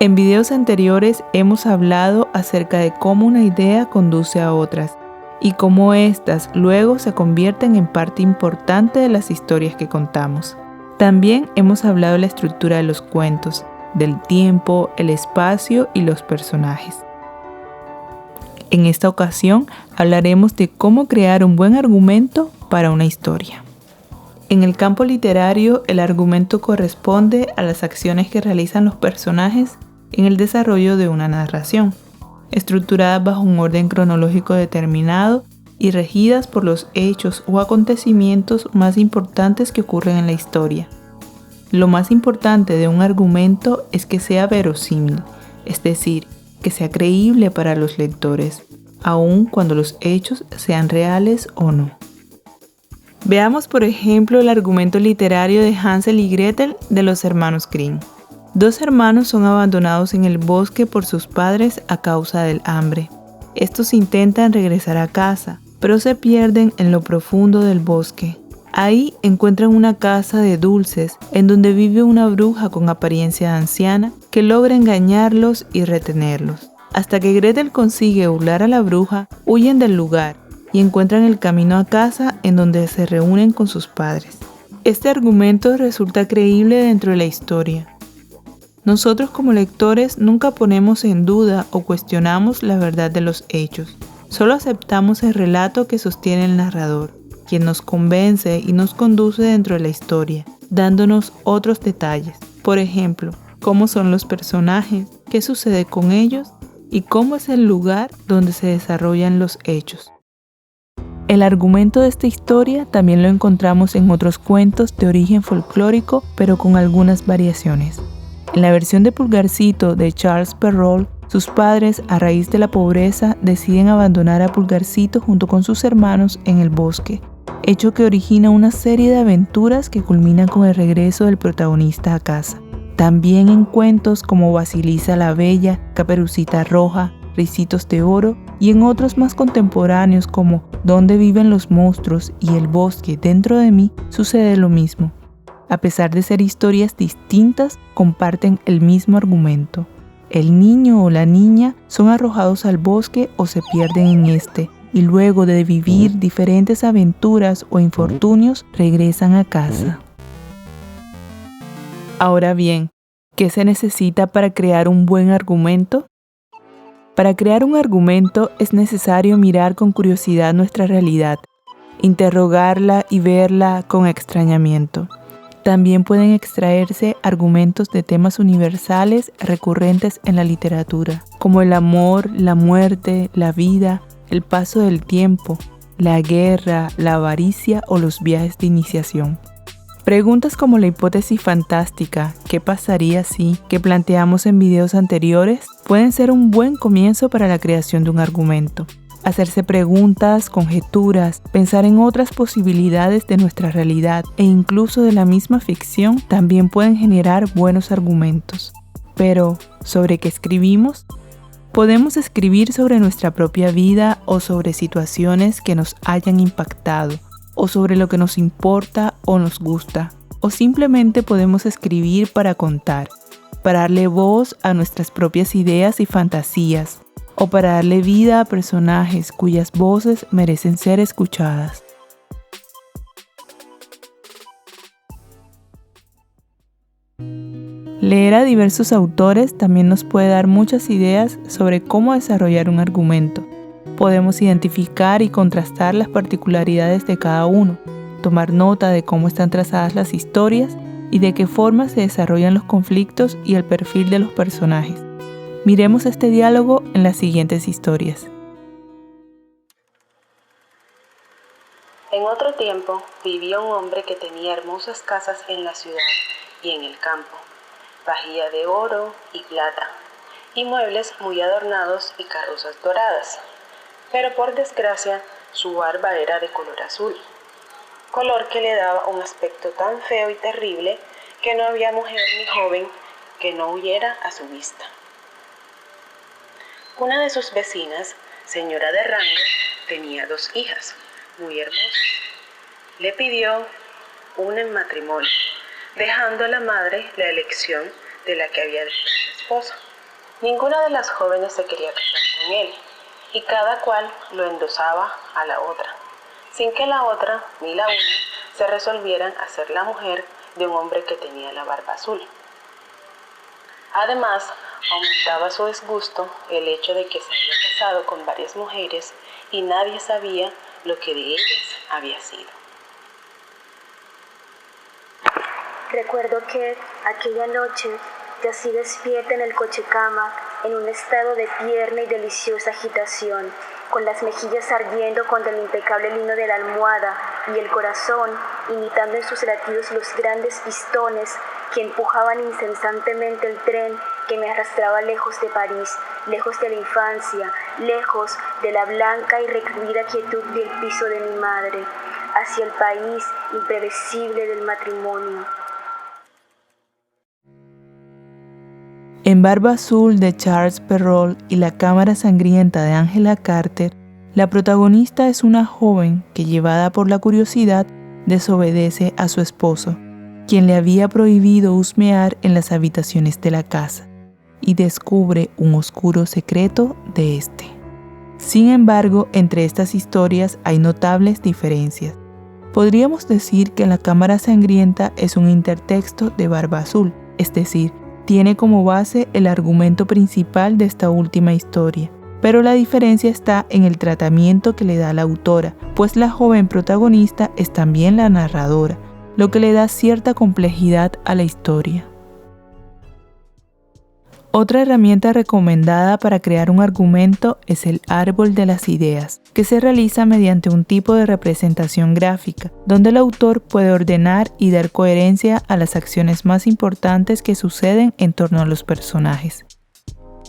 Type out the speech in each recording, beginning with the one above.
En videos anteriores hemos hablado acerca de cómo una idea conduce a otras y cómo éstas luego se convierten en parte importante de las historias que contamos. También hemos hablado de la estructura de los cuentos, del tiempo, el espacio y los personajes. En esta ocasión hablaremos de cómo crear un buen argumento para una historia. En el campo literario, el argumento corresponde a las acciones que realizan los personajes en el desarrollo de una narración, estructuradas bajo un orden cronológico determinado y regidas por los hechos o acontecimientos más importantes que ocurren en la historia. Lo más importante de un argumento es que sea verosímil, es decir, que sea creíble para los lectores, aun cuando los hechos sean reales o no. Veamos, por ejemplo, el argumento literario de Hansel y Gretel de los hermanos Grimm. Dos hermanos son abandonados en el bosque por sus padres a causa del hambre. Estos intentan regresar a casa, pero se pierden en lo profundo del bosque. Ahí encuentran una casa de dulces en donde vive una bruja con apariencia de anciana que logra engañarlos y retenerlos. Hasta que Gretel consigue burlar a la bruja, huyen del lugar y encuentran el camino a casa en donde se reúnen con sus padres. Este argumento resulta creíble dentro de la historia. Nosotros como lectores nunca ponemos en duda o cuestionamos la verdad de los hechos. Solo aceptamos el relato que sostiene el narrador, quien nos convence y nos conduce dentro de la historia, dándonos otros detalles. Por ejemplo, cómo son los personajes, qué sucede con ellos y cómo es el lugar donde se desarrollan los hechos. El argumento de esta historia también lo encontramos en otros cuentos de origen folclórico, pero con algunas variaciones. En la versión de Pulgarcito de Charles Perrault, sus padres, a raíz de la pobreza, deciden abandonar a Pulgarcito junto con sus hermanos en el bosque, hecho que origina una serie de aventuras que culminan con el regreso del protagonista a casa. También en cuentos como Basilisa la Bella, Caperucita Roja, Ricitos de Oro, y en otros más contemporáneos como Dónde viven los monstruos y El bosque dentro de mí, sucede lo mismo. A pesar de ser historias distintas, comparten el mismo argumento. El niño o la niña son arrojados al bosque o se pierden en este, y luego de vivir diferentes aventuras o infortunios, regresan a casa. Ahora bien, ¿qué se necesita para crear un buen argumento? Para crear un argumento es necesario mirar con curiosidad nuestra realidad, interrogarla y verla con extrañamiento. También pueden extraerse argumentos de temas universales recurrentes en la literatura, como el amor, la muerte, la vida, el paso del tiempo, la guerra, la avaricia o los viajes de iniciación. Preguntas como la hipótesis fantástica, ¿qué pasaría si?, que planteamos en videos anteriores, pueden ser un buen comienzo para la creación de un argumento. Hacerse preguntas, conjeturas, pensar en otras posibilidades de nuestra realidad e incluso de la misma ficción también pueden generar buenos argumentos. Pero, ¿sobre qué escribimos? Podemos escribir sobre nuestra propia vida o sobre situaciones que nos hayan impactado, o sobre lo que nos importa o nos gusta, o simplemente podemos escribir para contar, para darle voz a nuestras propias ideas y fantasías, o para darle vida a personajes cuyas voces merecen ser escuchadas. Leer a diversos autores también nos puede dar muchas ideas sobre cómo desarrollar un argumento. Podemos identificar y contrastar las particularidades de cada uno, tomar nota de cómo están trazadas las historias y de qué forma se desarrollan los conflictos y el perfil de los personajes. Miremos este diálogo en las siguientes historias. En otro tiempo vivía un hombre que tenía hermosas casas en la ciudad y en el campo, vajilla de oro y plata, y muebles muy adornados y carrozas doradas. Pero por desgracia, su barba era de color azul, color que le daba un aspecto tan feo y terrible que no había mujer ni joven que no huyera a su vista. Una de sus vecinas, señora de rango, tenía 2 hijas, muy hermosas. Le pidió una en matrimonio, dejando a la madre la elección de la que había de ser su esposa. Ninguna de las jóvenes se quería casar con él, y cada cual lo endosaba a la otra, sin que la otra ni la una se resolvieran a ser la mujer de un hombre que tenía la barba azul. Además, aumentaba su disgusto el hecho de que se había casado con varias mujeres y nadie sabía lo que de ellas había sido. Recuerdo que aquella noche yací despierta en el coche-cama en un estado de tierna y deliciosa agitación, con las mejillas ardiendo contra el impecable lino de la almohada y el corazón imitando en sus latidos los grandes pistones que empujaban incesantemente el tren que me arrastraba lejos de París, lejos de la infancia, lejos de la blanca y recluida quietud del piso de mi madre, hacia el país imprevisible del matrimonio. En Barba Azul de Charles Perrault y La cámara sangrienta de Angela Carter, la protagonista es una joven que, llevada por la curiosidad, desobedece a su esposo, quien le había prohibido husmear en las habitaciones de la casa, y descubre un oscuro secreto de este. Sin embargo, entre estas historias hay notables diferencias. Podríamos decir que La cámara sangrienta es un intertexto de Barba Azul, es decir, tiene como base el argumento principal de esta última historia, pero la diferencia está en el tratamiento que le da la autora, pues la joven protagonista es también la narradora, lo que le da cierta complejidad a la historia. Otra herramienta recomendada para crear un argumento es el árbol de las ideas, que se realiza mediante un tipo de representación gráfica, donde el autor puede ordenar y dar coherencia a las acciones más importantes que suceden en torno a los personajes.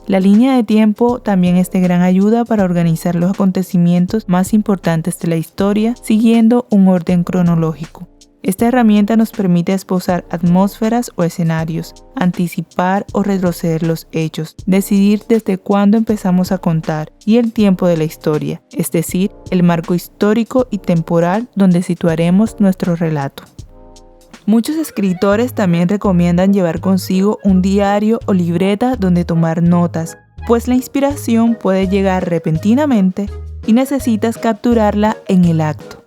La línea de tiempo también es de gran ayuda para organizar los acontecimientos más importantes de la historia siguiendo un orden cronológico. Esta herramienta nos permite esbozar atmósferas o escenarios, anticipar o retroceder los hechos, decidir desde cuándo empezamos a contar y el tiempo de la historia, es decir, el marco histórico y temporal donde situaremos nuestro relato. Muchos escritores también recomiendan llevar consigo un diario o libreta donde tomar notas, pues la inspiración puede llegar repentinamente y necesitas capturarla en el acto.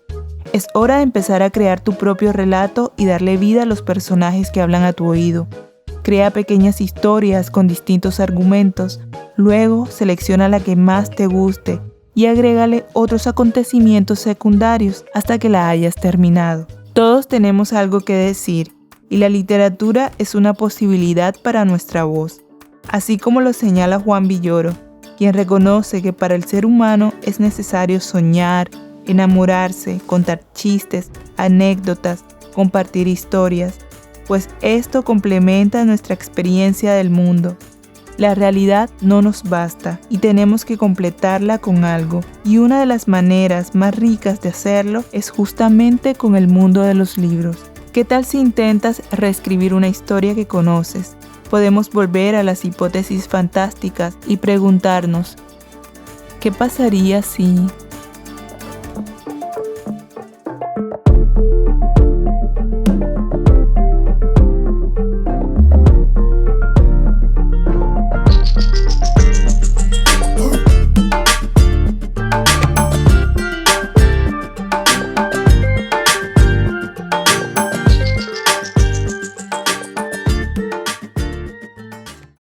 Es hora de empezar a crear tu propio relato y darle vida a los personajes que hablan a tu oído. Crea pequeñas historias con distintos argumentos, luego selecciona la que más te guste y agrégale otros acontecimientos secundarios hasta que la hayas terminado. Todos tenemos algo que decir y la literatura es una posibilidad para nuestra voz, así como lo señala Juan Villoro, quien reconoce que para el ser humano es necesario soñar, enamorarse, contar chistes, anécdotas, compartir historias, pues esto complementa nuestra experiencia del mundo. La realidad no nos basta y tenemos que completarla con algo, y una de las maneras más ricas de hacerlo es justamente con el mundo de los libros. ¿Qué tal si intentas reescribir una historia que conoces? Podemos volver a las hipótesis fantásticas y preguntarnos, ¿qué pasaría si...?